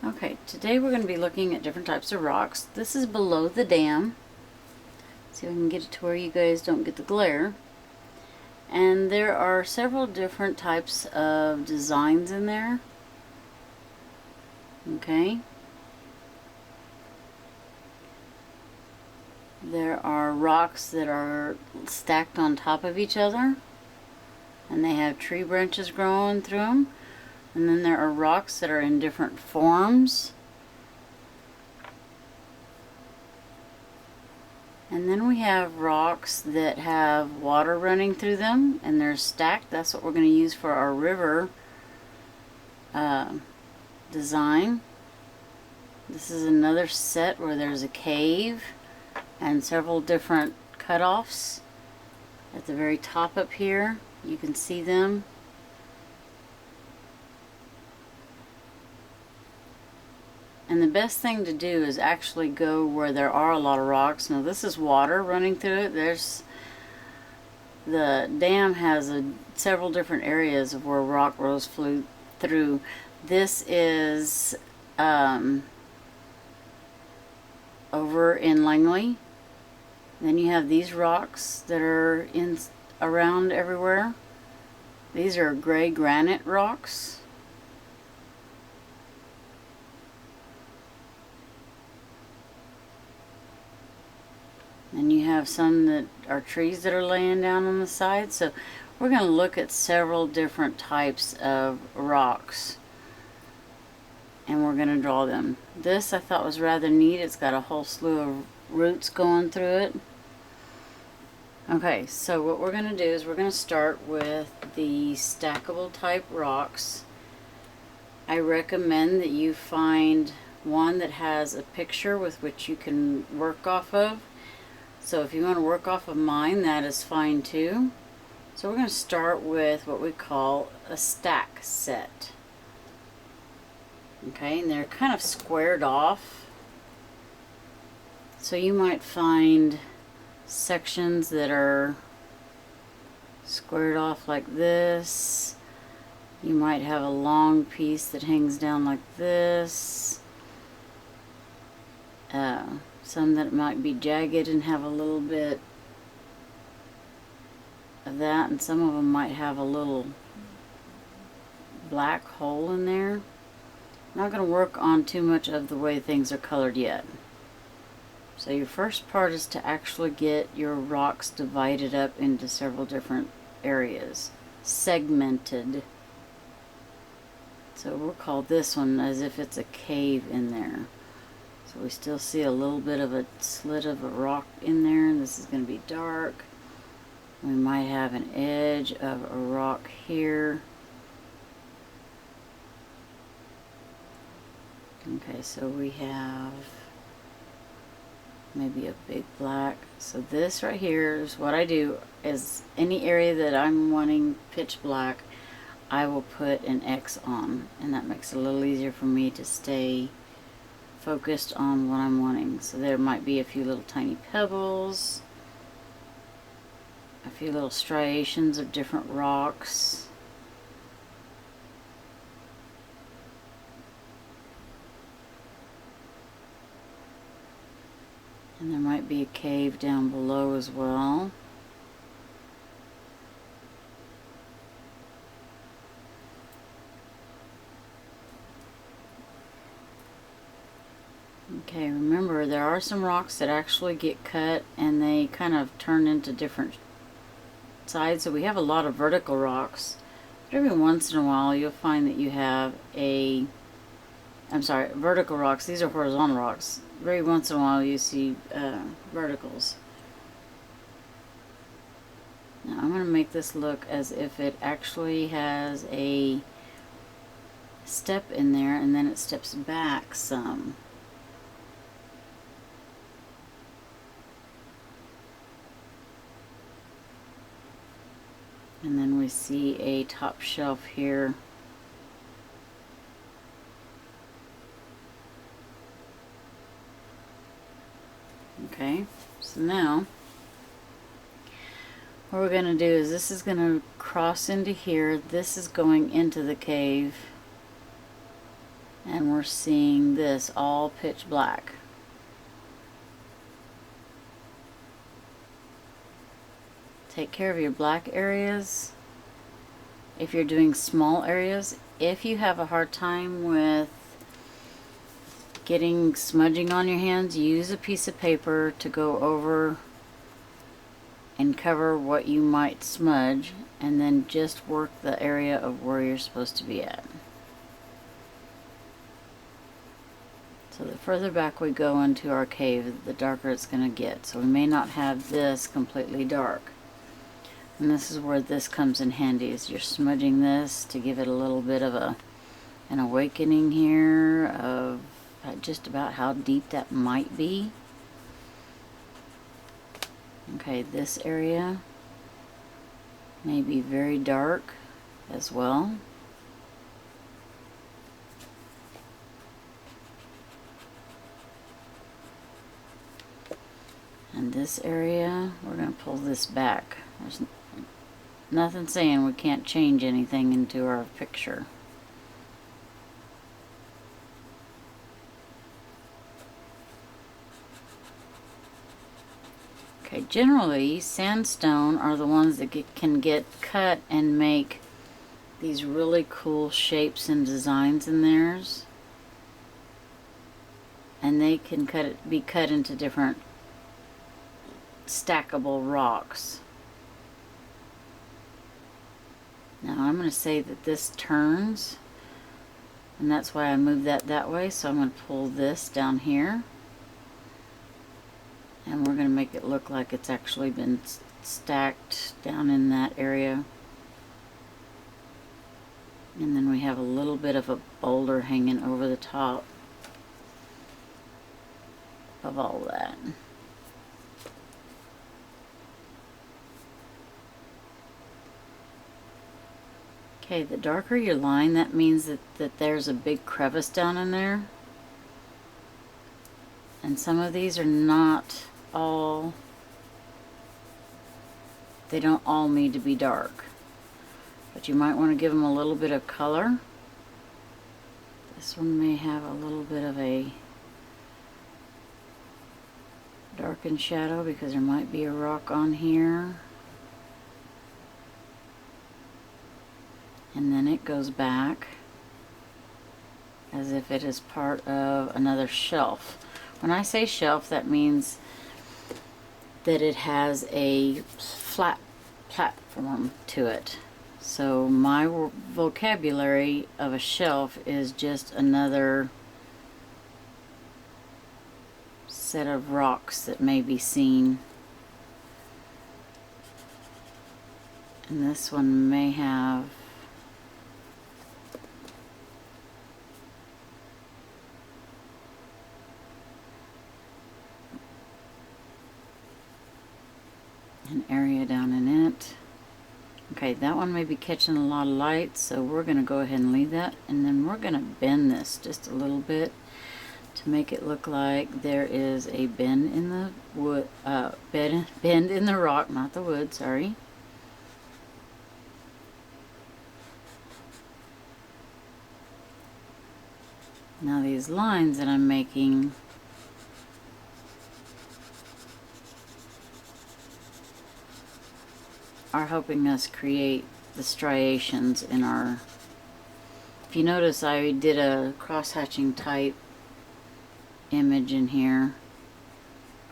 Okay, today we're going to be looking at different types of rocks. This is below the dam. See if I can get it to where you guys don't get the glare. And there are several different types of designs in there. Okay. There are rocks that are stacked on top of each other, and they have tree branches growing through them. And then there are rocks that are in different forms. And then we have rocks that have water running through them, and they're stacked. That's what we're going to use for our river design. This is another set where there's a cave and several different cutoffs at the very top up here. You can see them. And the best thing to do is actually go where there are a lot of rocks. Now this is water running through it. The dam has several different areas of where rock rolls flew through. This is over in Langley. Then you have these rocks that are around everywhere. These are gray granite rocks. And you have some that are trees that are laying down on the side. So we're going to look at several different types of rocks, and we're going to draw them. This I thought was rather neat. It's got a whole slew of roots going through it. Okay, so what we're going to do is we're going to start with the stackable type rocks. I recommend that you find one that has a picture with which you can work off of. So if you want to work off of mine, that is fine too. So we're going to start with what we call a stack set. Okay, and they're kind of squared off. So you might find sections that are squared off like this. You might have a long piece that hangs down like this. Some that might be jagged and have a little bit of that, and some of them might have a little black hole in there. I'm not going to work on too much of the way things are colored yet. So your first part is to actually get your rocks divided up into several different areas, segmented. So we'll call this one as if it's a cave in there. So we still see a little bit of a slit of a rock in there, and this is going to be dark. We might have an edge of a rock here. Okay, so we have maybe a big black. So this right here is what I do, is any area that I'm wanting pitch black, I will put an X on, and that makes it a little easier for me to stay focused on what I'm wanting. So there might be a few little tiny pebbles, a few little striations of different rocks. And there might be a cave down below as well. Okay, remember there are some rocks that actually get cut and they kind of turn into different sides. So we have a lot of vertical rocks, but every once in a while you'll find that you have vertical rocks. These are horizontal rocks. Very once in a while you see verticals. Now I'm going to make this look as if it actually has a step in there, and then it steps back some. And then we see a top shelf here. Okay, so now what we're going to do is this is going to cross into here. This is going into the cave. and we're seeing this all pitch black. Take care of your black areas if you're doing small areas. If you have a hard time with getting smudging on your hands, use a piece of paper to go over and cover what you might smudge, and then just work the area of where you're supposed to be at. So the further back we go into our cave, the darker it's going to get. So we may not have this completely dark. And this is where this comes in handy, is you're smudging this to give it a little bit of an awakening here of just about how deep that might be. Okay, this area may be very dark as well. And this area, we're going to pull this back. There's nothing saying we can't change anything into our picture. Okay, generally sandstone are the ones that can get cut and make these really cool shapes and designs in theirs. And they can be cut into different stackable rocks. Now I'm going to say that this turns, and that's why I moved that way. So I'm going to pull this down here, and we're going to make it look like it's actually been stacked down in that area. And then we have a little bit of a boulder hanging over the top of all that. Okay, the darker your line, that means that there's a big crevice down in there. And some of these are not all, they don't all need to be dark. But you might want to give them a little bit of color. This one may have a little bit of a darkened shadow because there might be a rock on here. And then it goes back as if it is part of another shelf. When I say shelf, that means that it has a flat platform to it. So my vocabulary of a shelf is just another set of rocks that may be seen. And this one may have an area down in it. Okay, that one may be catching a lot of light, so we're going to go ahead and leave that, and then we're going to bend this just a little bit to make it look like there is a bend in the wood, bend in the rock, not the wood, sorry. Now these lines that I'm making are helping us create the striations in our, if you notice I did a cross-hatching type image in here.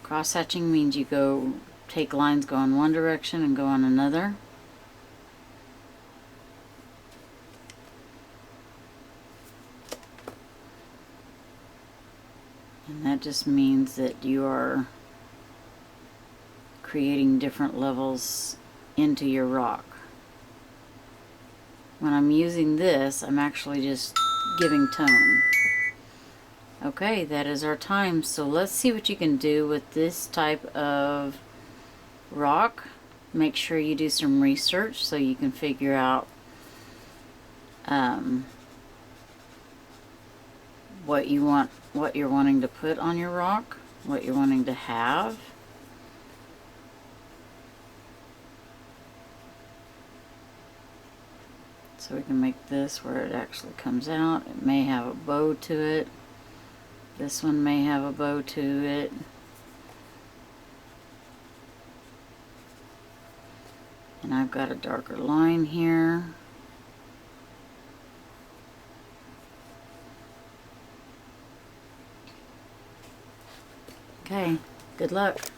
Cross-hatching means you go take lines go in one direction and go on another. And that just means that you are creating different levels into your rock. When I'm using this, I'm actually just giving tone. Okay, that is our time. So let's see what you can do with this type of rock. Make sure you do some research so you can figure out what you're wanting to put on your rock, what you're wanting to have. So we can make this where it actually comes out. It may have a bow to it. This one may have a bow to it. And I've got a darker line here. Okay, good luck.